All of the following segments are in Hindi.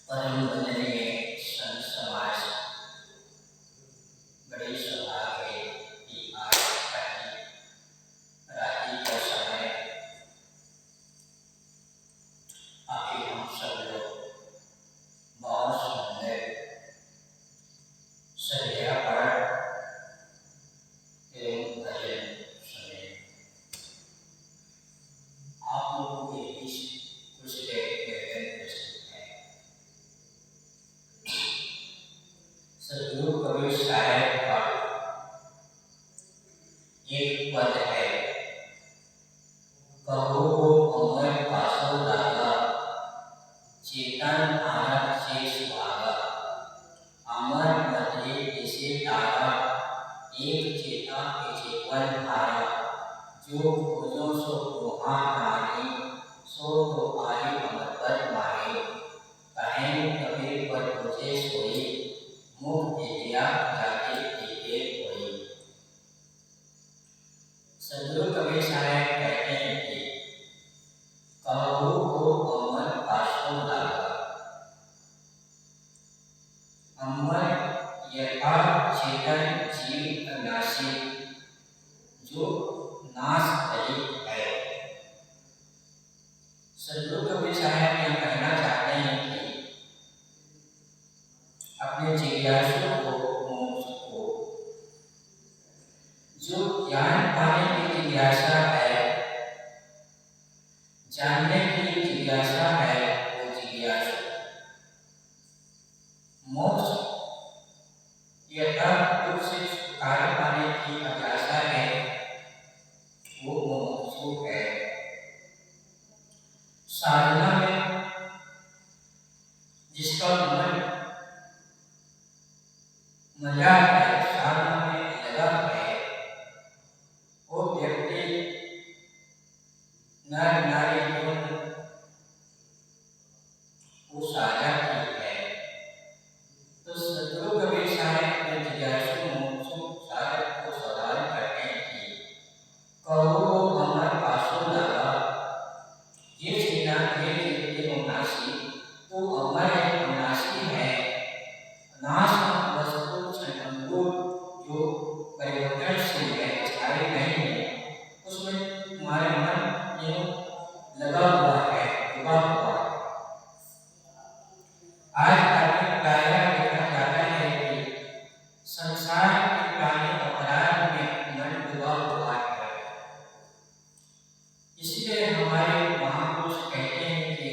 परम वंदनीय संत समाज बड़े सौभाग्य की आज रात्रि का समय आके हम सब लोग बहुत सुंदर संध्या पाठ एवं भजन सुने। आप लोगों के बीच कुछ निवेदन प्रस्तुत है। सदगुरु कबीर साहब का एक पद है, कहो अमर पासो लागा, चेतन आनंद से सुहागा। अमर मध्य जैसे तारा, एक चेता के जीवन धारा। जो खोजो सो वहाँ नारी, सो तो आई अमर पद मारे। कहें कबीर पर मुझे सोई, मुख दिया जाके देखे कोई। सदगुरु कबीर साहब कहते हैं कि कहो को अमर पासो लागा। अमर यथा चेतन जीव अविनाशी, जो नाश रहित है। सदगुरु कबीर साहब ये कहना चाहते हैं कि अपने जिज्ञासु को, मोक्ष को, जो ज्ञान पाने की जिज्ञासा है, जानने की जिज्ञासा है, वो जिज्ञासु। मोक्ष यथार्थ से छुटकारा पाने की अभिलाषा है, वो मुमुक्षु है। साधना में जिसका मन मजा है, साधना में लगा है, वो व्यक्ति नर नारी दोनों वो साझा की है। तो सदगुरु कबीर साहब अपने जिज्ञासु मुमुक्षु साधक को सवाल करते हैं कि कहो अमर पासो लागा, ये चेतना ये अविनाशी, तो अमर है, अविनाशी है। नाश वस्तु क्षणभंगुर, जो परिवर्तनशील है, स्थायी नहीं है, उसमें तुम्हारे मन यूं लगा हुआ है, डूबा हुआ है। आज आदमी प्रायः देखा जाता है कि संसार के प्राणी अपराध में मन डूबा हुआ है। इसलिए हमारे महापुरुष कहते हैं कि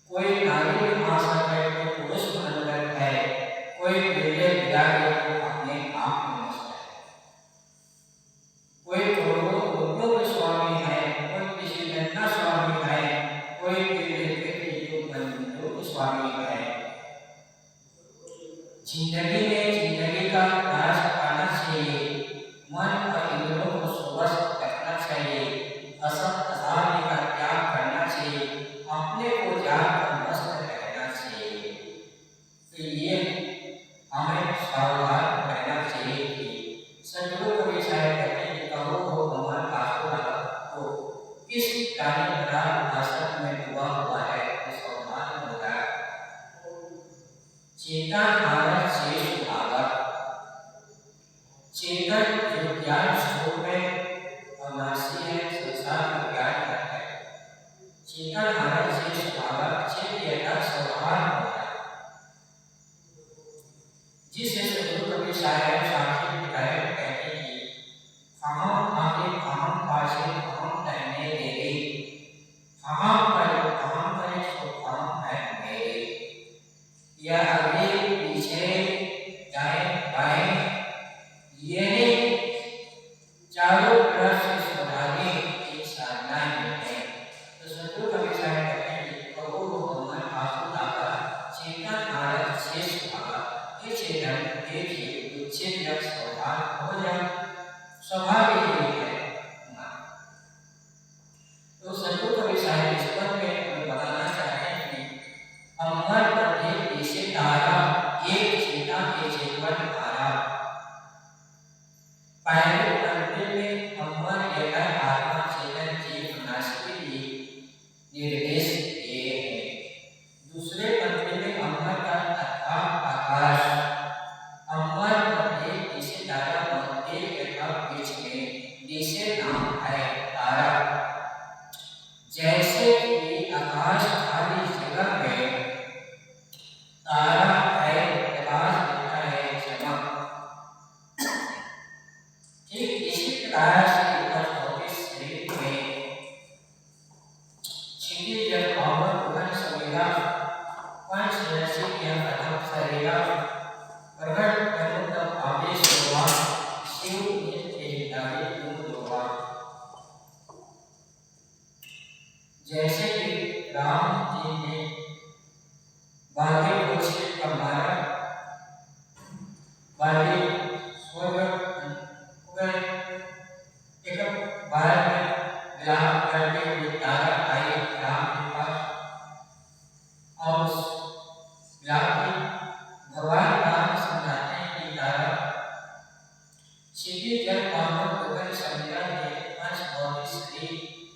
कोई नारी में आशा कोई पुरुष बनकर है, कोई बेटे बिरागे तो अपने आप में मस्त है। कोई करोड़ों रुपयों के स्वामी है, कोई किसी धन स्वामी है, कोई बंधुओं के स्वामी है। जिंदगी में जिंदगी का राज पाना चाहिए, मन और इंद्रियों को स्वस्थ रखना चाहिए, असत असाध्य का त्याग करना चाहिए, अपने को जानकर मस्त रहना चाहिए। तो ये हमें सावधान रहना चाहिए कि सदगुरु कबीर साहब कहते हैं कि कहो हो अमर पासो लागा, तो किस प्राणी पदार्थ आसक्त में डूबा हुआ है, तो सावधान हो जाए। चेतन आनंद से सुहागा, चेतन जो ज्ञान स्वरूप में अविनाशी है, संसार का ज्ञान करता है। चेतन आनंद से सुहागा, चित्त यथा सौहार्द होता है। जिसे सदगुरु कबीर साहब साक्षी विधायक कहते हैं कि हम आगे हम पासे हम रहने देंगे, हम करे सो हम है मेरे। यह आगे पीछे दाएं बाएं ये चारों तरफ से सुधारने की साधना है। तो सदगुरु कबीर साहब क्षितिज जल पावन गगन समीरा पंच रसी के अधम शरीरा प्रगट करो तब आवेश हुआ शिव नित्य हितावे तुम दोहा। जैसे कि राम जी ने बागे को छिप कर मारा, बागे स्वर्ग गए, एक बार में विलाप करते हुए तारा आई राम के पास और उस विलाप में भगवान राम समझाते हैं कि तारा क्षितिज जल पावन गगन समीरा के पंच भौतिक शरीर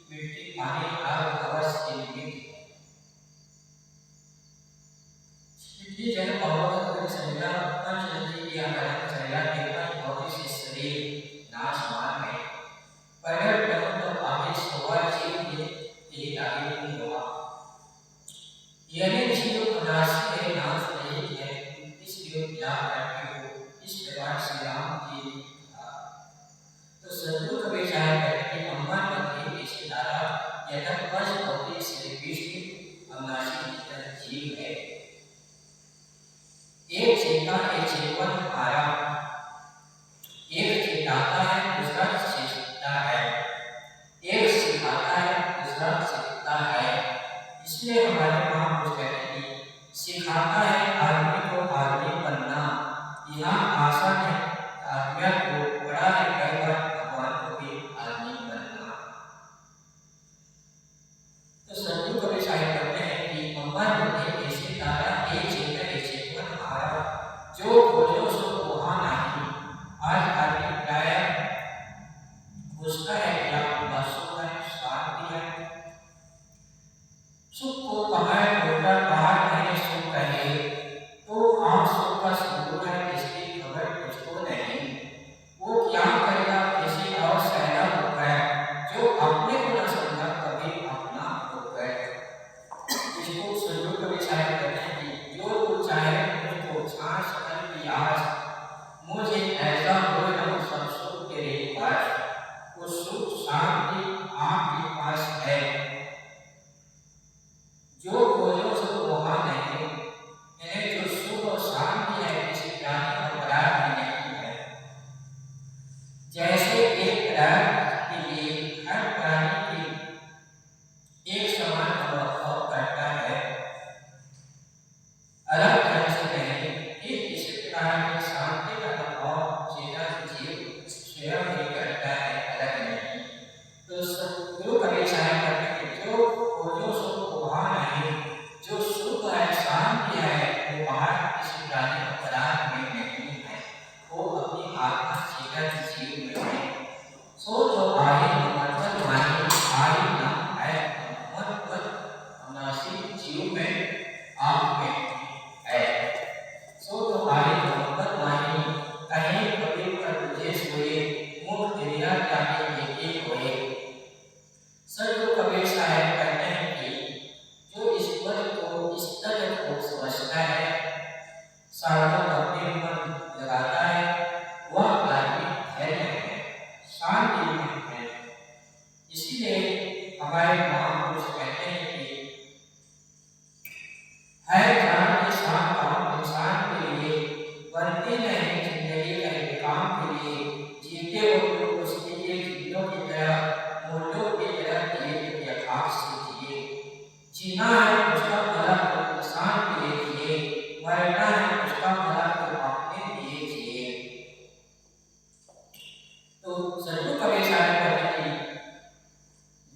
मिट्टी पानी आग हवा से निर्मित है। क्षितिज जल पावन गगन समीरा पंच नदी के आधार शरीर के पंच भौतिक शरीर नाशवान है। प्रगट करो तब आवेश हुआ जीव ने तेरी आगे तुम हुआ। यानी जीव अनाशी है, नाश नहीं है, इसलिए क्या करते हो, इस प्रकार श्री राम जी ने कहा। तो सदगुरु कबीर साहब कहते हैं अम्मा नदी इसी धारा यथा पंच भौतिक शरीर विष्णु अविनाशी जीव है। एक चेता एक चेतन आया, एक चेताता है दूसरा चेतता है, एक सिखाता है दूसरा सीखता है। इसलिए हमारे महापुरुष कहते हैं कि सिखाता है आदमी को आदमी बनना, यहाँ आसन है आत्मा को बड़ा है कई बार भगवान को भी आदमी बनना। तो सदगुरु कबीर साहब कहते हैं कि भगवान ने ऐसे तारा एक चेतन एक चेतन आया, जो खोजो सो वहाँ नहीं। आज आदमी प्राय उसका है क्या सुख है शांति है, सुख को कहाँ ढूंढा बाहर नहीं सुख कहे, तो आप सुख का सिंदूर है इसकी खबर तुझको नहीं। वो क्या करेगा किसी और सहना हो गया, जो अपने को न समझा कभी अपना हो गए। इसको सदगुरु कबीर साहब कहते हैं कि जो तू चाहे मुझको छाछ कर पियास, मुझे ऐसा हो न सब सुख तेरे पास। वो सुख शांति आपके पास है, जो खोजो सो वहाँ नहीं। यानी जो सुख और शांति है किसी प्राणी और पदार्थ में नहीं है। जैसे एक पदार्थ के लिए हर प्राणी की एक समान अनुभव करता है, अलग तरह से नहीं, ठीक इसी प्रकार की शांति का अनुभव चेतन जीव स्वयं ही करता है, अलग नहीं। तो सदगुरु कबीर साहब कहते हैं जो खोजो सो वहाँ नहीं, जो सुख है शांति है वो बाहर किसी प्राणी और पदार्थ में नहीं है, वो अपनी आत्मा चेतन जीव में है। सो जो आए मतलब मानी आई नाम है मतलब अविनाशी जीव में आप में है। सो जो आए मतलब मानी कहीं कभी पर तुझे सोए, मुख तेरा जाने एक होए। सदगुरु कबीर साहब कहते हैं कि जो ईश्वर को इस तत्व को समझता है, साधन अपने मन लगाता है, वह आदमी धैर्य है, शांति में है। इसीलिए हमारे महापुरुष कहते हैं कि है जान के साथ काम इंसान के लिए बनती नहीं जिंदगी का काम के लिए। जीते हो तो उसके लिए चीजों की तरह मूल्यों की तरह दिए यथार्थ से जिए। जीना है उसका भला तो इंसान के लिए जिए, मरना है उसका भला तो अपने लिए जिए। तो सदगुरु कबीर साहब कहते हैं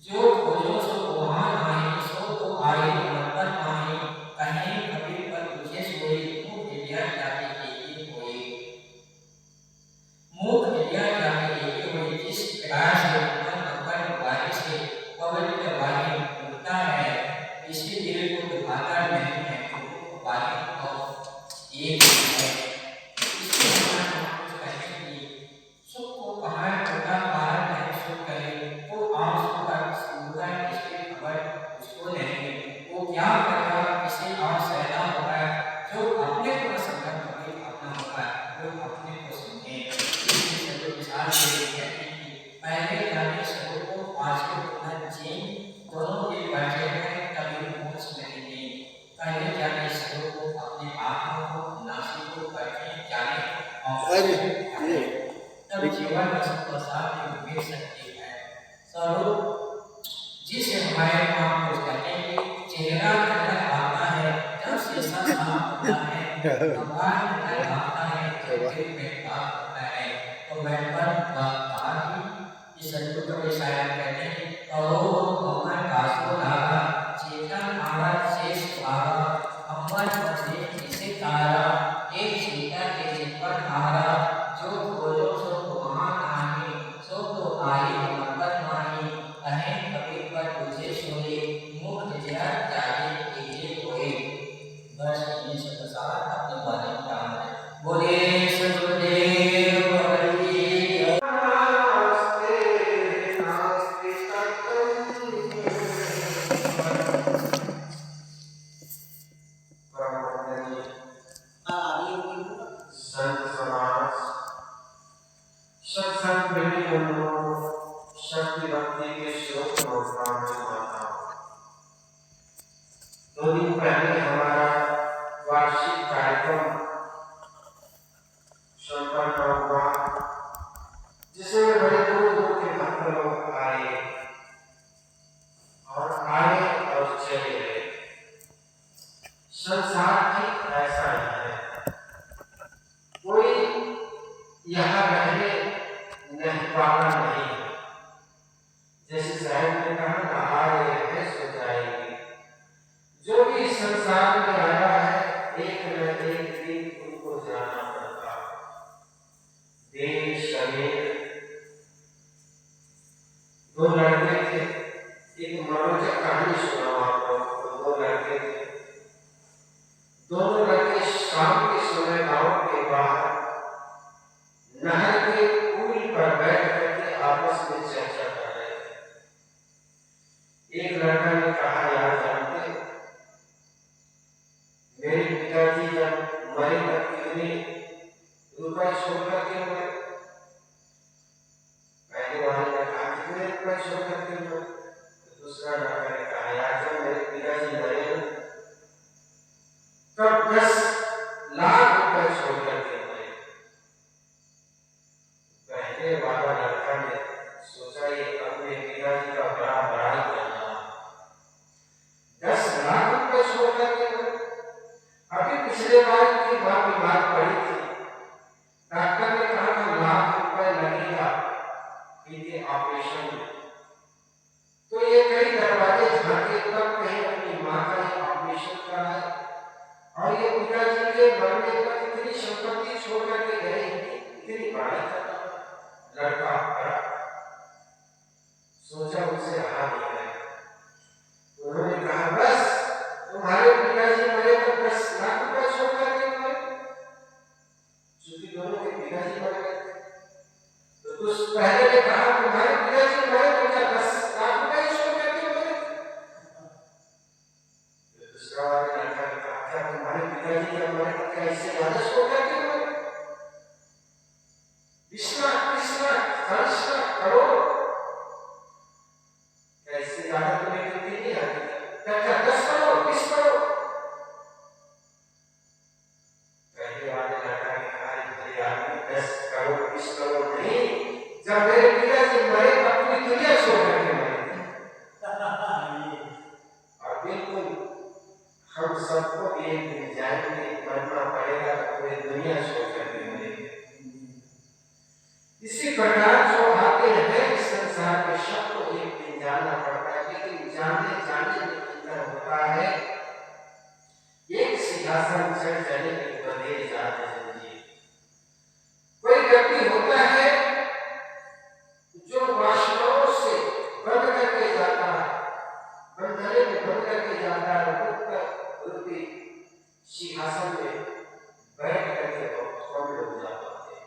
जो खोजो सो वहाँ नहीं, सो तो आए मतलब नहीं, कहीं कभी पर तुझे सोए, मुख हिलिया जाके एक होए। मुख हिलिया जाके एक होए, जिस प्रकार से मन अकड़ वाणी से पवित्र वाणी होता है, इसीलिए चेहरा नजर आता है जब शीशा साफ होता है, भगवान नजर आता है जब दिल में पाप होता है। तो बैठकर कहा कि संतों को इशारा कहते हैं, कहो भगवान कासो नागा चेतन आगा शेष भागा अम्बर बसे जिसे तारा एक सीता के सिर पर हारा जो खोलो सो वहाँ आए सो तो आई मंगल माही कहे कभी पर तुझे सोए मुख जरा जागे तेरे कोई। बस ये सब सारा अपने बारे में काम है। बोले सतगुरुदेव हरि संत समाज सत्संग शक्ति भक्ति के श्लोक माता। 2 दिन पहले हमारा वार्षिक कार्यक्रम संपन्न हुआ, जिसमें बड़े दूर दूर के भक्त लोग आए और चले गए। संसार ठीक ऐसा ही है, कोई यहाँ रहने नहीं पाना नहीं है। जैसे साहब ने कहा ना, आ रहे हैं सो जाएंगे। जो भी संसार में आया है एक न एक दिन उनको जाना पड़ता। देश समेत 2 लड़के थे, एक मनोरंजक कहानी सुनाऊं आपको। 2 लड़के थे, दोनों लड़के शाम के समय गांव के बाहर नहर के पुल पर बैठ करके आपस में चर्चा कर रहे थे। एक लड़का ने कहा, यार जानते मेरे पिताजी जब मरे तब कितने रुपए छोड़ करके मरे? पहले वाले ने कहा, कितने रुपए छोड़ करके मरे? तो दूसरा लड़का ने कहा, यार जब मेरे पिताजी मरे तब 10 लाख रुपए छोड़ करके मरे। पहले वाला लड़का ने सोचा ये अपने पिताजी का बड़ा बड़ाई करना, 10 लाख रुपए छोड़ करके मरे। अभी पिछले बार की बात बीमार पड़ी थी, डॉक्टर ने कहा था लाख रुपए लगेगा इनके ऑपरेशन में। तो ये कई दरवाजे झांके तब कहीं अपनी माँ का ये ऑपरेशन कराया, और ये पिताजी के मरने पर इतनी संपत्ति छोड़ करके गए, इतनी बड़ी लड़का सोचा उनसे रहा नहीं गया। उन्होंने कहा, बस तुम्हारे पिताजी मरे तो 10 लाख रुपए छोड़ करके मरे। चूंकि दोनों के पिताजी मर गए तो पहले ने कहा, तुम्हारे पिताजी मरे तो क्या 10 लाख रुपए छोड़ करके मरे? दूसरा वाले लड़का ने कहा, क्या तुम्हारे पिताजी जब मरे तो क्या इससे ज्यादा छोड़ करके मरे? 20 लाख, 30 लाख, 40 लाख, करोड़, क्या इससे ज्यादा तुम्हें गिनती नहीं आती? क्या 10 करोड़, 20 करोड़? पहले वाले लड़का ने कहा, भाई आदमी 10 करोड़ 20 करोड़ नहीं, जब मेरे पिताजी मरे तब पूरी दुनिया छोड़ करके मरे। और बिल्कुल हम सबको एक दिन जाएंगे, मरना पड़ेगा तो पूरी दुनिया छोड़ करके मरेंगे। इसी प्रकार जो आते हैं इस संसार के सबको एक दिन जाना पड़ता है, लेकिन जाने जाने में अंतर होता है। एक सिंहासन चढ़ जाने के बंधे जाते हैं। कोई व्यक्ति होता है जो वासनाओं से बंध करके जाता है, बंधने में बंध करके जाता है, रूपी सिंहासन में बैठ करके बहुत कम लोग जा पाते हैं।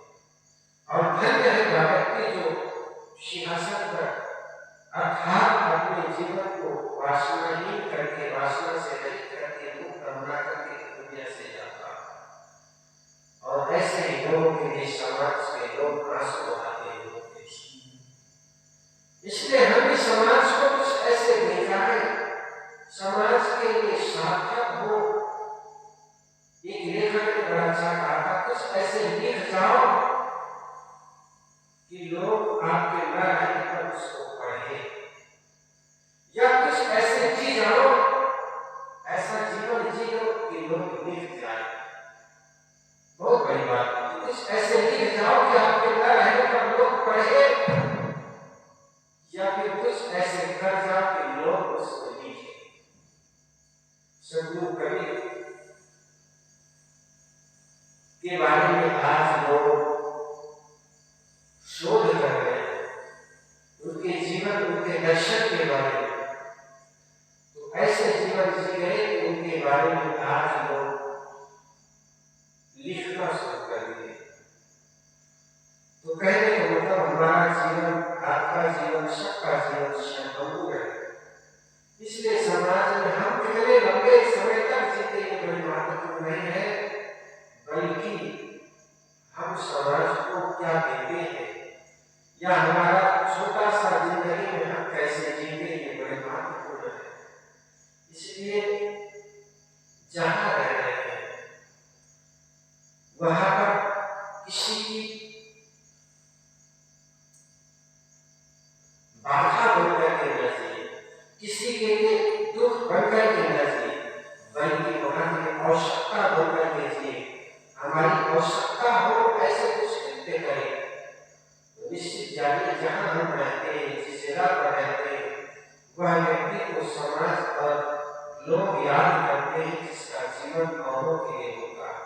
और धन्य है व्यक्ति जो सिंहासन पर अर्थात अपने जीवन को वासनाहीन करके, वासना से रहित करके, मुक्त बना करके दुनिया से जाता है। और ऐसे ही लोगों के लिए समाज के लोग आंसू बहाते हैं। इसलिए हम भी समाज को कुछ ऐसे भेजा है, समाज के लिए सार्थक हो। एक लेखक ने बड़ा अच्छा कहा था, कुछ ऐसे लिख जाओ कि लोग आपके न रहने पर उसको पढ़े, या कुछ ऐसे सद्गुरु कबीर के बारे में आज लोग शोध कर रहे हैं, उनके जीवन, उनके दर्शन के बारे में। तो ऐसे जीवन जी गए कि उनके बारे में आज लोग लिखना शुरू कर दिए। तो कहने का मतलब हमारा जीवन, आपका जीवन, सबका जीवन संपूर्ण है। इसलिए समाज में हम कितने लंबे समय तक जीते ये बड़ी महत्वपूर्ण नहीं है, बल्कि हम समाज को क्या देते हैं या हमारा छोटा सा जिंदगी में हम कैसे जीते ये बड़े महत्वपूर्ण है। इसलिए जहाँ रह रहे हैं वहां पर किसी की बाधा बनकर के न जिए, किसी के लिए दुख बनकर के न जिए, बल्कि वहां की आवश्यकता बनकर के जिए। हमारी आवश्यकता हो ऐसे कुछ कृत्य करें। तो निश्चित जानिए जहां हम रहते हैं, जिस जगह पर रहते हैं, वह व्यक्ति को समाज और लोग याद करते हैं जिसका जीवन औरों के लिए होता है।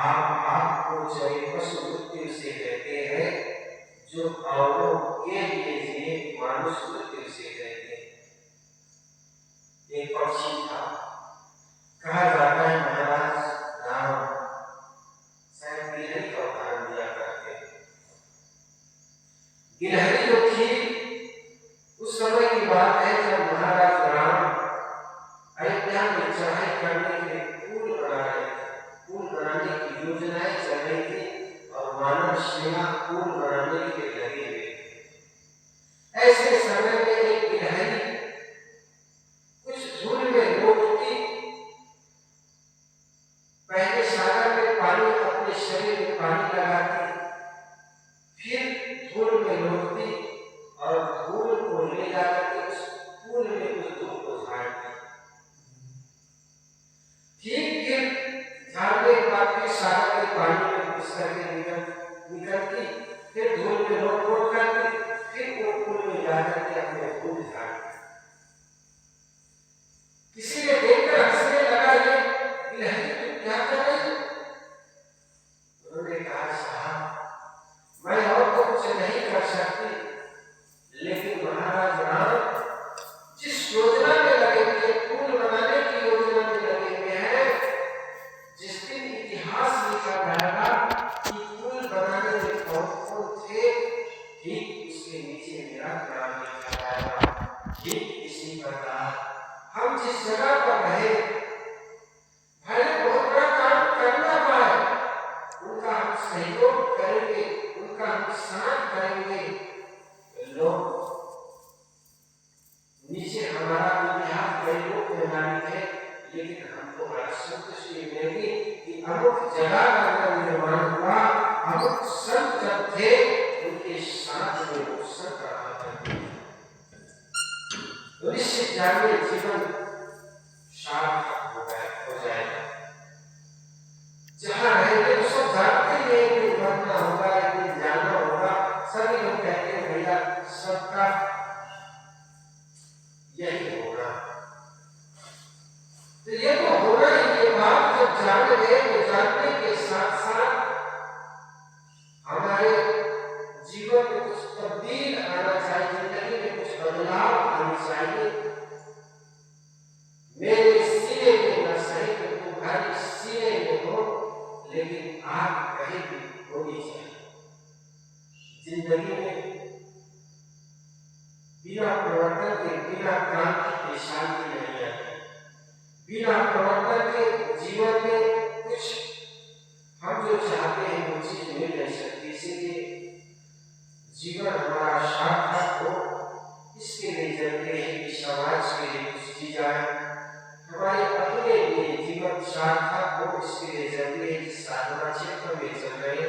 आप आपको चाहे पशु मृत्यु से कहते हैं, जो औरों के लिए जिए मानुष मृत्यु से कहते हैं। एक पक्षी था, कहा जाता है महाराज राम शायद गिलहरी का उदाहरण दिया करते हैं। गिलहरी जो थी, उस समय की बात है जब महाराज राम अयोध्या में चढ़ाई करने के लिए पुल बना रहे थे। पुल बनाने की योजनाएं चल रही थी और मानव सेना पुल बनाने के लिए लगे हुए थे। ऐसे समय में एक गिलहरी कुछ धूल में लौटती, पहले सागर में पानी, अपने शरीर में पानी लगाती, फिर धूल में लौटती और धूल को ले जाकर के उस पुल में उस धूल को झाड़ती। ठीक फिर झाड़ने के बाद फिर सागर के पानी में घुस करके निकलती, फिर धूल में लौट करती, फिर वो पुल में जाकर के अपने धूल झाड़ती। किसी ने देखकर हंसने लगा, ये गिलहरी तुम क्या कर रही? उन्होंने कहा साहब मैं और तो कुछ नहीं कर सकती, लेकिन महाराज राम जिस योजना में लगे हुए, पुल बनाने की योजना में लगे हुए हैं, जिस दिन इतिहास लिखा जाएगा कि पुल बनाने में कौन थे, ठीक उसके नीचे मेरा नाम लिखा जाएगा। ठीक इसी प्रकार हम जिस जगह पर रहे, भले बहुत बड़ा काम करना पाए, उनका हम सहयोग करेंगे, उनका हम साथ करेंगे। लोग नीचे हमारा इतिहास कई लोग नागरिक है, लेकिन हमको बड़ा संतुष्टि मिलेगी कि अमुक जगह का निर्माण हुआ, अमुक संत जब थे उनके साथ में वो संत रहा करते। तो निश्चित जानिए जीवन सार्थक हो जाएगा। जहाँ रहेंगे तो सब जानते हैं, एक दिन मरना होगा, एक दिन जाना होगा। सभी लोग कहते हैं भैया सबका यही होगा। तो ये तो होना ही, ये बात जब जान गए तो जानने के साथ साथ हमारे जीवन में कुछ तब्दील आना चाहिए, जिंदगी में कुछ बदलाव आना चाहिए। मेरे सीने में न सही तो तुम्हारी सीने में हो, लेकिन आग कहीं भी होनी चाहिए। जिंदगी में बिना परिवर्तन के, बिना क्रांति के शांति नहीं आती। बिना परिवर्तन के जीवन में कुछ हम जो चाहते हैं वो चीज मिल नहीं सकती। इसीलिए जीवन हमारा सार्थक हो, इसके लिए जरूरी है कि समाज के लिए कुछ की जाए, हमारे अपने लिए जीवन सार्थक हो, इसके लिए जरूरी है कि साधना क्षेत्र में चल रहे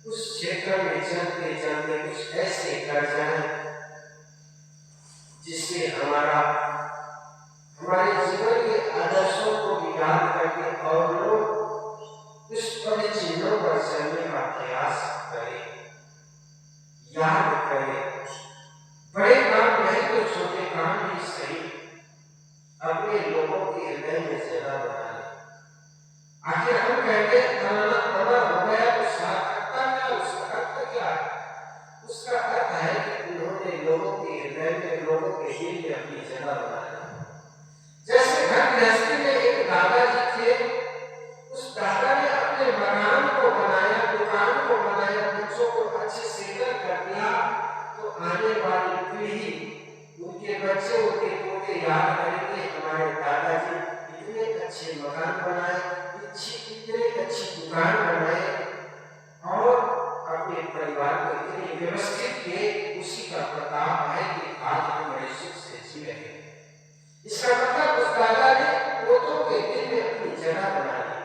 उस क्षेत्र में चलते चलते कुछ ऐसे कर जाए जिससे हमारे जीवन के दिल में अपनी जगह बना ली। जैसे घर गृहस्थी में एक दादाजी थे, उस दादा ने अपने मकान को बनाया, दुकान को बनाया, बच्चों को अच्छे सेटल कर दिया, तो आने वाली पीढ़ी, उनके बच्चे, उनके पोते याद करेंगे हमारे दादाजी इतने अच्छे मकान बनाए, इतने अच्छी दुकान बनाए और अपने परिवार को इतने व्यवस्थित किए, उसी का प्रताप है कि आज हम बड़े सुख से जी रहे हैं। इसका मतलब उस दादा ने पोतों के दिल में अपनी जगह बना ली,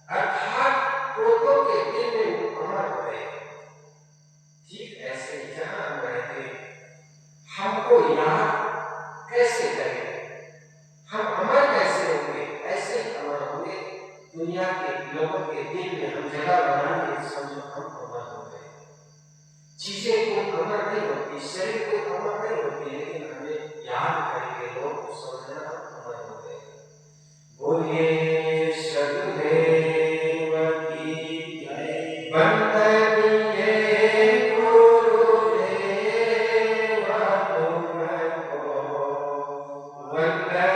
अर्थात पोतों के दिल में वो अमर हो गए। ठीक ऐसे जहां हम रहते हमको याद कैसे करें, हम अमर कैसे होंगे, ऐसे ही अमर होंगे। दुनिया के लोगों के दिल में हम जगह बनाएंगे, समझो हम अमर हो गए। चीजें कोई अमर नहीं होती, शरीर कोई अमर नहीं होती, लेकिन हमें याद करके लोग समझना हम अमर हो गए। बोलिए सदगुरुदेव की जय। वंदनीय गुरुदेव तुमको, वंदनीय